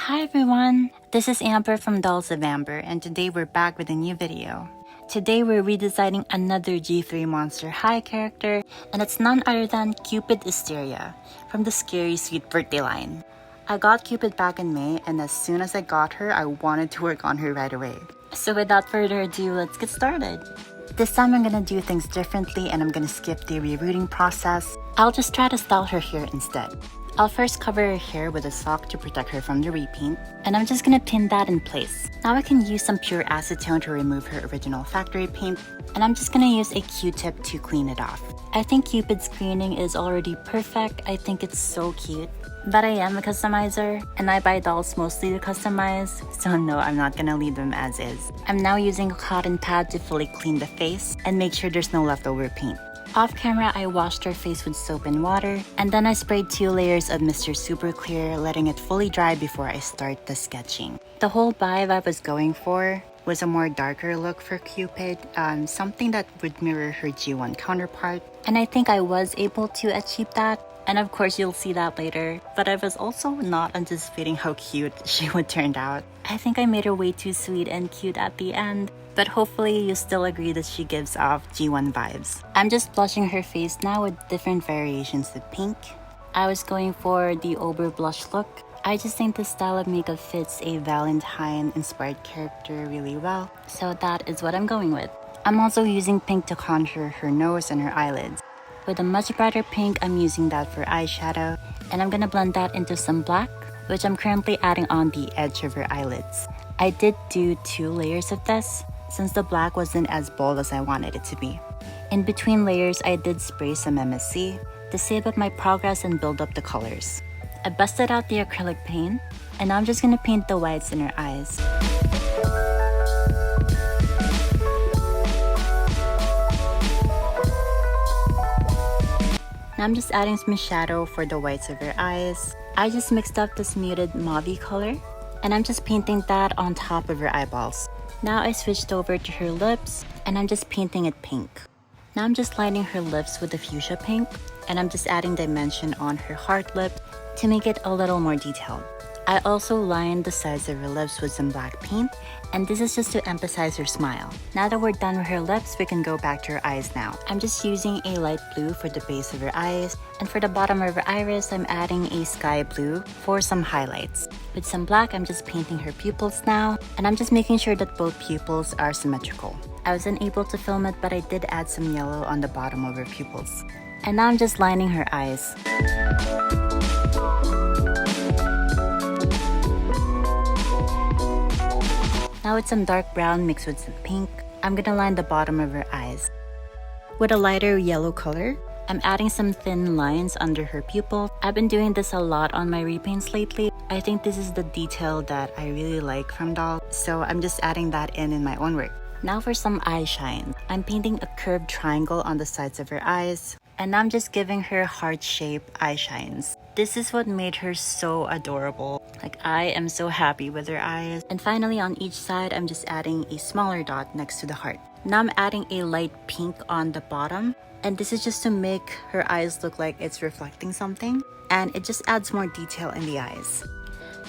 Hi everyone, this is Amber from Dolls of Amber, and today we're back with a new video. Today we're redesigning another G3 Monster High character, and it's none other than Cupid Asteria from the Scary Sweet birthday line. I got Cupid back in May, and as soon as I got her, I wanted to work on her right away. So without further ado, let's get started. This time I'm gonna do things differently and I'm gonna skip the rerouting process. I'll just try to style her hair instead. I'll first cover her hair with a sock to protect her from the repaint, and I'm just gonna pin that in place. Now I can use some pure acetone to remove her original factory paint, and I'm just gonna use a Q-tip to clean it off. I think Cupid's greening is already perfect. I think it's so cute. But I am a customizer, and I buy dolls mostly to customize, so no, I'm not gonna leave them as is. I'm now using a cotton pad to fully clean the face and make sure there's no leftover paint. Off camera, I washed her face with soap and water, and then I sprayed 2 layers of Mr. Super Clear, letting it fully dry before I start the sketching. The whole vibe I was going for was a more darker look for Cupid, something that would mirror her G1 counterpart, and I think I was able to achieve that. And of course, you'll see that later, but I was also not anticipating how cute she would turn out. I think I made her way too sweet and cute at the end, but hopefully you still agree that she gives off G1 vibes. I'm just blushing her face now with different variations of pink. I was going for the Ober blush look. I just think this style of makeup fits a Valentine-inspired character really well, so that is what I'm going with. I'm also using pink to contour her nose and her eyelids. With a much brighter pink, I'm using that for eyeshadow, and I'm gonna blend that into some black, which I'm currently adding on the edge of her eyelids. I did do 2 layers of this, since the black wasn't as bold as I wanted it to be. In between layers, I did spray some MSC to save up my progress and build up the colors. I busted out the acrylic paint, and now I'm just gonna paint the whites in her eyes. Now I'm just adding some shadow for the whites of her eyes. I just mixed up this muted mauve color, and I'm just painting that on top of her eyeballs. Now I switched over to her lips, and I'm just painting it pink. Now I'm just lining her lips with the fuchsia pink, and I'm just adding dimension on her heart lip to make it a little more detailed. I also lined the sides of her lips with some black paint, and this is just to emphasize her smile. Now that we're done with her lips, we can go back to her eyes now. I'm just using a light blue for the base of her eyes, and for the bottom of her iris, I'm adding a sky blue for some highlights. With some black, I'm just painting her pupils now, and I'm just making sure that both pupils are symmetrical. I wasn't able to film it, but I did add some yellow on the bottom of her pupils. And now I'm just lining her eyes. Now with some dark brown mixed with some pink, I'm gonna line the bottom of her eyes. With a lighter yellow color, I'm adding some thin lines under her pupil. I've been doing this a lot on my repaints lately. I think this is the detail that I really like from dolls, so I'm just adding that in my own work. Now for some eye shine. I'm painting a curved triangle on the sides of her eyes, and I'm just giving her heart-shaped eye shines. This is what made her so adorable. Like, I am so happy with her eyes. And finally, on each side, I'm just adding a smaller dot next to the heart. Now I'm adding a light pink on the bottom, and this is just to make her eyes look like it's reflecting something, and it just adds more detail in the eyes.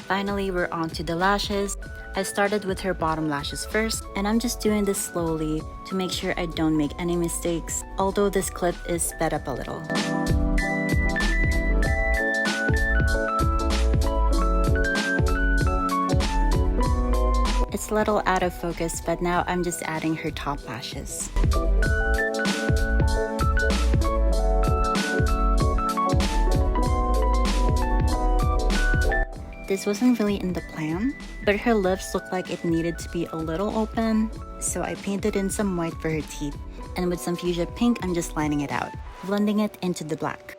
Finally, we're on to the lashes. I started with her bottom lashes first, and I'm just doing this slowly to make sure I don't make any mistakes, although this clip is sped up a little. It's a little out of focus, but now I'm just adding her top lashes. This wasn't really in the plan, but her lips looked like it needed to be a little open, so I painted in some white for her teeth, and with some fuchsia pink, I'm just lining it out, blending it into the black.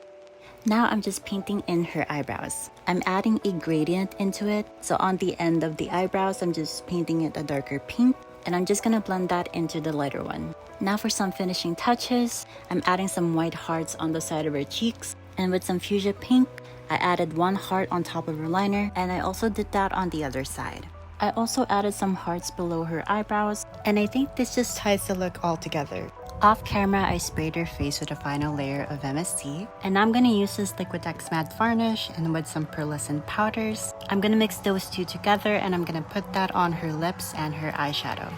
Now I'm just painting in her eyebrows. I'm adding a gradient into it, so on the end of the eyebrows, I'm just painting it a darker pink, and I'm just gonna blend that into the lighter one. Now for some finishing touches, I'm adding some white hearts on the side of her cheeks, and with some fuchsia pink, I added 1 heart on top of her liner, and I also did that on the other side. I also added some hearts below her eyebrows, and I think this just ties the look all together. Off camera, I sprayed her face with a final layer of MST, and I'm gonna use this Liquitex matte varnish and with some pearlescent powders. I'm gonna mix those two together and I'm gonna put that on her lips and her eyeshadow.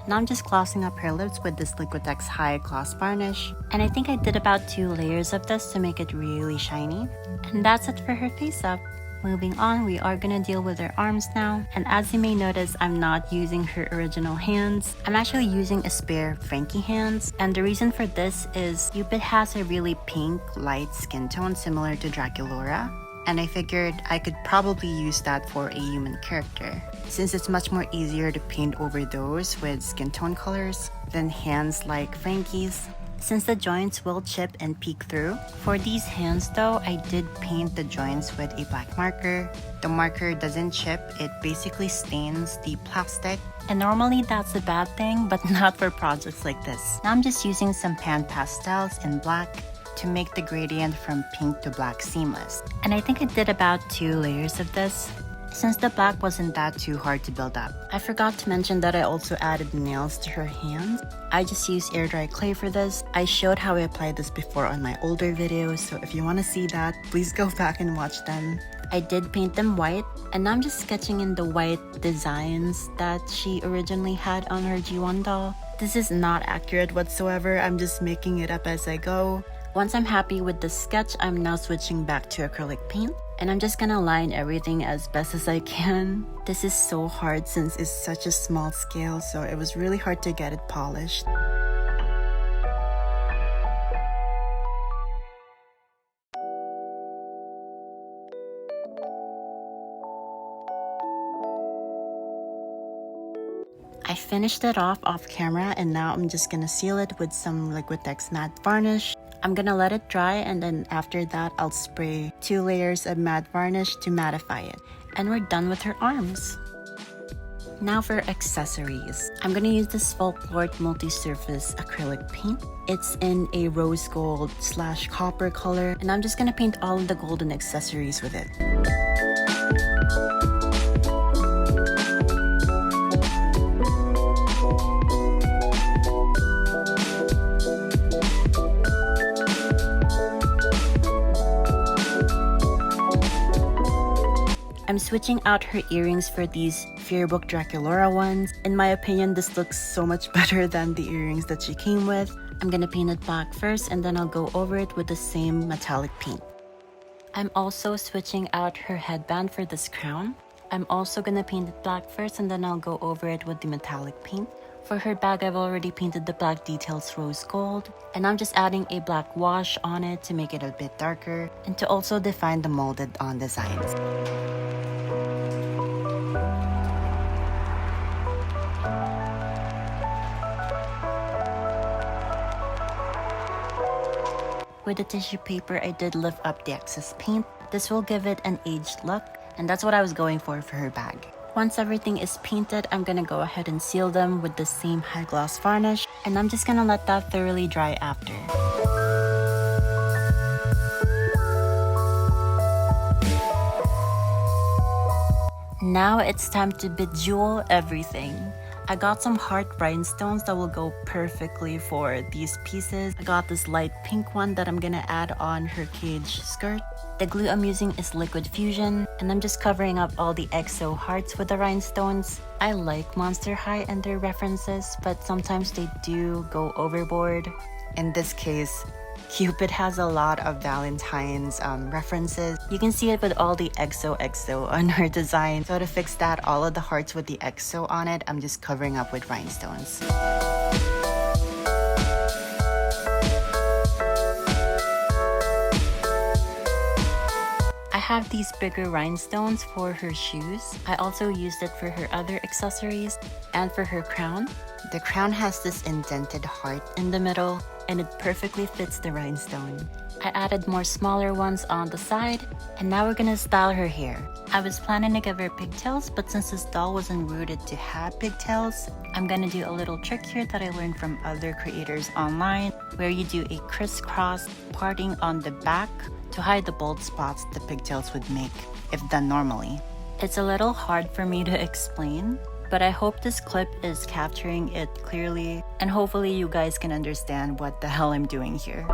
Now I'm just glossing up her lips with this Liquitex High Gloss Varnish. And I think I did about 2 layers of this to make it really shiny. And that's it for her face up. Moving on, we are gonna deal with her arms now. And as you may notice, I'm not using her original hands. I'm actually using a spare Frankie hands. And the reason for this is Cupid has a really pink, light skin tone similar to Draculaura. And I figured I could probably use that for a human character, since it's much more easier to paint over those with skin tone colors than hands like Frankie's, since the joints will chip and peek through. For these hands though, I did paint the joints with a black marker. The marker doesn't chip, it basically stains the plastic. And normally that's a bad thing, but not for projects like this. Now I'm just using some pan pastels in black to make the gradient from pink to black seamless. And I think I did about 2 layers of this, since the black wasn't that too hard to build up. I forgot to mention that I also added nails to her hands. I just used air dry clay for this. I showed how I applied this before on my older videos, so if you want to see that, please go back and watch them. I did paint them white, and now I'm just sketching in the white designs that she originally had on her G1 doll. This is not accurate whatsoever, I'm just making it up as I go. Once I'm happy with the sketch, I'm now switching back to acrylic paint. And I'm just gonna line everything as best as I can. This is so hard since it's such a small scale, so it was really hard to get it polished. I finished it off camera, and now I'm just gonna seal it with some Liquitex matte varnish. I'm gonna let it dry, and then after that I'll spray 2 layers of matte varnish to mattify it. And we're done with her arms. Now for accessories. I'm gonna use this Folklore multi-surface acrylic paint. It's in a rose gold / copper color, and I'm just gonna paint all of the golden accessories with it. I'm switching out her earrings for these Fearbook Draculaura ones. In my opinion, this looks so much better than the earrings that she came with. I'm gonna paint it black first, and then I'll go over it with the same metallic paint. I'm also switching out her headband for this crown. I'm also gonna paint it black first, and then I'll go over it with the metallic paint. For her bag, I've already painted the black details rose gold, and I'm just adding a black wash on it to make it a bit darker and to also define the molded on designs. With the tissue paper, I did lift up the excess paint. This will give it an aged look, and that's what I was going for her bag. Once everything is painted, I'm gonna go ahead and seal them with the same high gloss varnish, and I'm just gonna let that thoroughly dry after. Now it's time to bejewel everything. I got some heart rhinestones that will go perfectly for these pieces. I got this light pink one that I'm gonna add on her cage skirt. The glue I'm using is Liquid Fusion, and I'm just covering up all the EXO hearts with the rhinestones. I like Monster High and their references, but sometimes they do go overboard. In this case, Cupid has a lot of Valentine's references. You can see it with all the EXO on her design. So to fix that, all of the hearts with the EXO on it, I'm just covering up with rhinestones. I have these bigger rhinestones for her shoes. I also used it for her other accessories and for her crown. The crown has this indented heart in the middle, and it perfectly fits the rhinestone. I added more smaller ones on the side, and now we're gonna style her hair. I was planning to give her pigtails, but since this doll wasn't rooted to have pigtails, I'm gonna do a little trick here that I learned from other creators online, where you do a crisscross parting on the back to hide the bald spots the pigtails would make if done normally. It's a little hard for me to explain, but I hope this clip is capturing it clearly, and hopefully you guys can understand what the hell I'm doing here.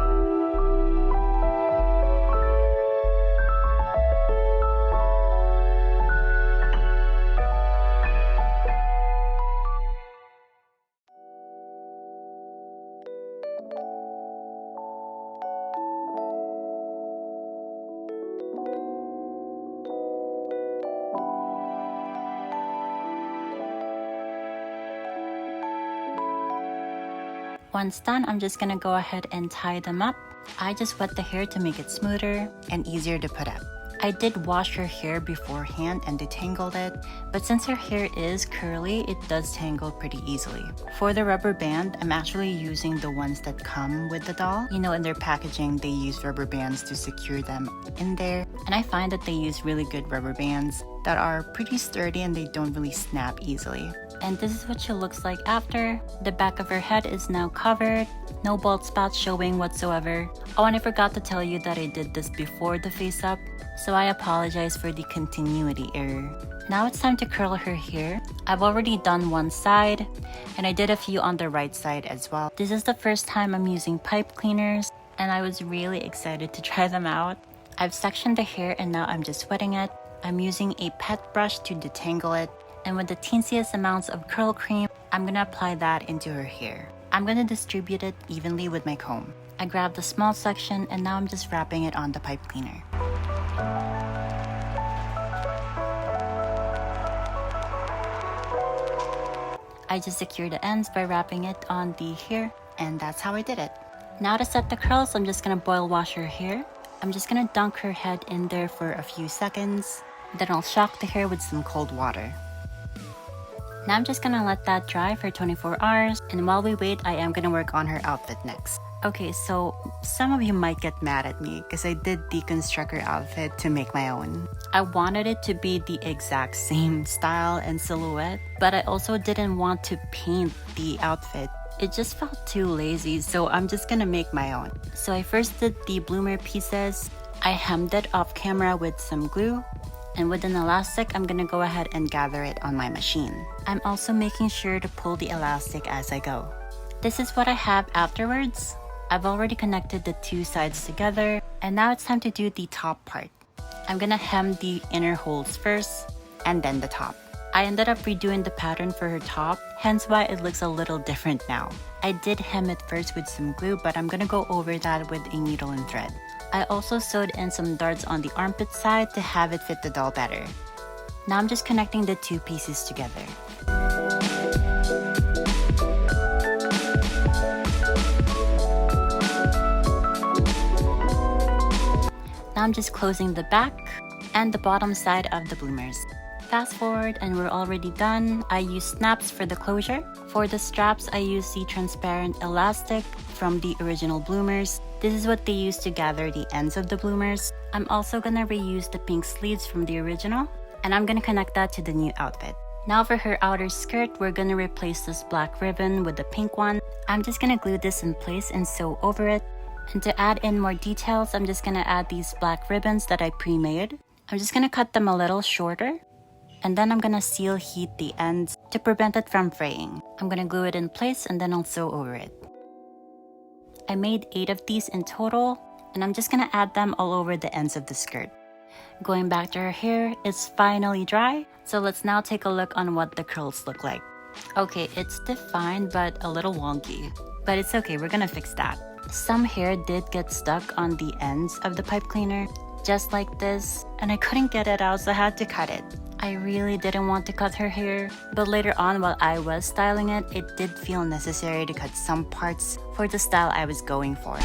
Once done, I'm just gonna go ahead and tie them up. I just wet the hair to make it smoother and easier to put up. I did wash her hair beforehand and detangled it, but since her hair is curly, it does tangle pretty easily. For the rubber band, I'm actually using the ones that come with the doll. You know, in their packaging, they use rubber bands to secure them in there, and I find that they use really good rubber bands that are pretty sturdy and they don't really snap easily. And this is what she looks like after. The back of her head is now covered, no bald spots showing whatsoever. Oh, and I forgot to tell you that I did this before the face up, so I apologize for the continuity error. Now it's time to curl her hair. I've already done one side, and I did a few on the right side as well. This is the first time I'm using pipe cleaners, and I was really excited to try them out. I've sectioned the hair and now I'm just wetting it. I'm using a pet brush to detangle it, and with the teensiest amounts of curl cream, I'm gonna apply that into her hair. I'm gonna distribute it evenly with my comb. I grabbed the small section and now I'm just wrapping it on the pipe cleaner. I just secured the ends by wrapping it on the hair, and that's how I did it. Now to set the curls, I'm just gonna boil wash her hair. I'm just gonna dunk her head in there for a few seconds. Then I'll shock the hair with some cold water. Now I'm just gonna let that dry for 24 hours, and while we wait, I am gonna work on her outfit next. Okay, so some of you might get mad at me because I did deconstruct her outfit to make my own. I wanted it to be the exact same style and silhouette, but I also didn't want to paint the outfit. It just felt too lazy, so I'm just gonna make my own. So I first did the bloomer pieces. I hemmed it off camera with some glue, and with an elastic, I'm gonna go ahead and gather it on my machine. I'm also making sure to pull the elastic as I go. This is what I have afterwards. I've already connected the two sides together, and now it's time to do the top part. I'm gonna hem the inner holes first, and then the top. I ended up redoing the pattern for her top, hence why it looks a little different now. I did hem it first with some glue, but I'm gonna go over that with a needle and thread. I also sewed in some darts on the armpit side to have it fit the doll better. Now I'm just connecting the two pieces together. Now I'm just closing the back and the bottom side of the bloomers. Fast forward and we're already done. I used snaps for the closure. For the straps, I used the transparent elastic from the original bloomers. This is what they used to gather the ends of the bloomers. I'm also gonna reuse the pink sleeves from the original, and I'm gonna connect that to the new outfit. Now for her outer skirt, we're gonna replace this black ribbon with the pink one. I'm just gonna glue this in place and sew over it. And to add in more details, I'm just gonna add these black ribbons that I pre-made. I'm just gonna cut them a little shorter, and then I'm gonna seal heat the ends to prevent it from fraying. I'm gonna glue it in place and then I'll sew over it. I made 8 of these in total, and I'm just gonna add them all over the ends of the skirt. Going back to her hair, it's finally dry, so let's now take a look on what the curls look like. Okay, it's defined but a little wonky, but it's okay, we're gonna fix that. Some hair did get stuck on the ends of the pipe cleaner, just like this, and I couldn't get it out, so I had to cut it. I really didn't want to cut her hair, but later on while I was styling it, it did feel necessary to cut some parts for the style I was going for.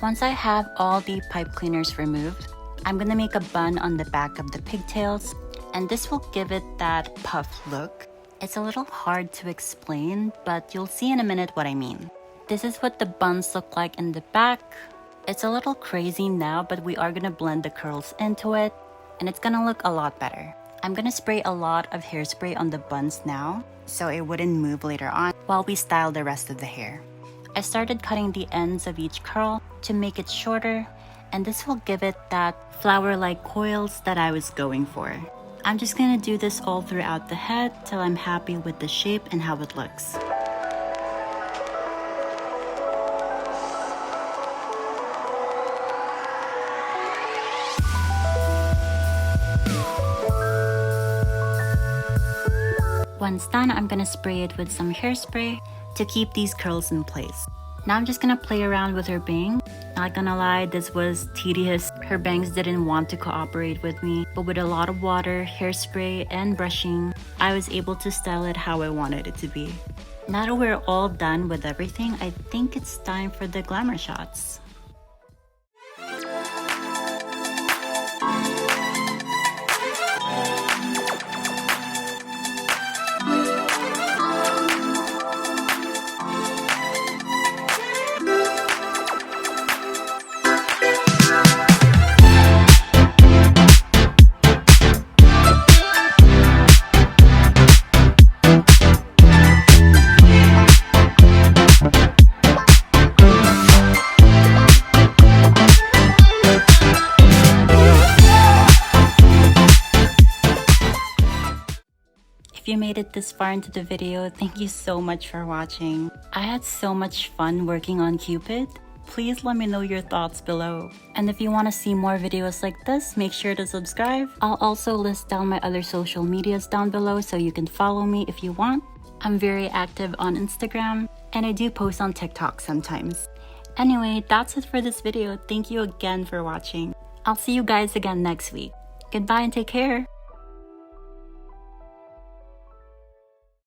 Once I have all the pipe cleaners removed, I'm gonna make a bun on the back of the pigtails, and this will give it that puff look. It's a little hard to explain, but you'll see in a minute what I mean. This is what the buns look like in the back. It's a little crazy now, but we are gonna blend the curls into it, and it's gonna look a lot better. I'm gonna spray a lot of hairspray on the buns now, so it wouldn't move later on while we style the rest of the hair. I started cutting the ends of each curl to make it shorter, and this will give it that flower-like coils that I was going for. I'm just gonna do this all throughout the head till I'm happy with the shape and how it looks. Once done, I'm gonna spray it with some hairspray to keep these curls in place. Now I'm just gonna play around with her bangs. Not gonna lie, this was tedious. Her bangs didn't want to cooperate with me, but with a lot of water, hairspray, and brushing, I was able to style it how I wanted it to be. Now that we're all done with everything, I think it's time for the glamour shots. If you made it this far into the video, thank you so much for watching. I had so much fun working on Cupid. Please let me know your thoughts below. And if you want to see more videos like this, make sure to subscribe. I'll also list down my other social medias down below so you can follow me if you want. I'm very active on Instagram, and I do post on TikTok sometimes. Anyway, that's it for this video. Thank you again for watching. I'll see you guys again next week. Goodbye and take care.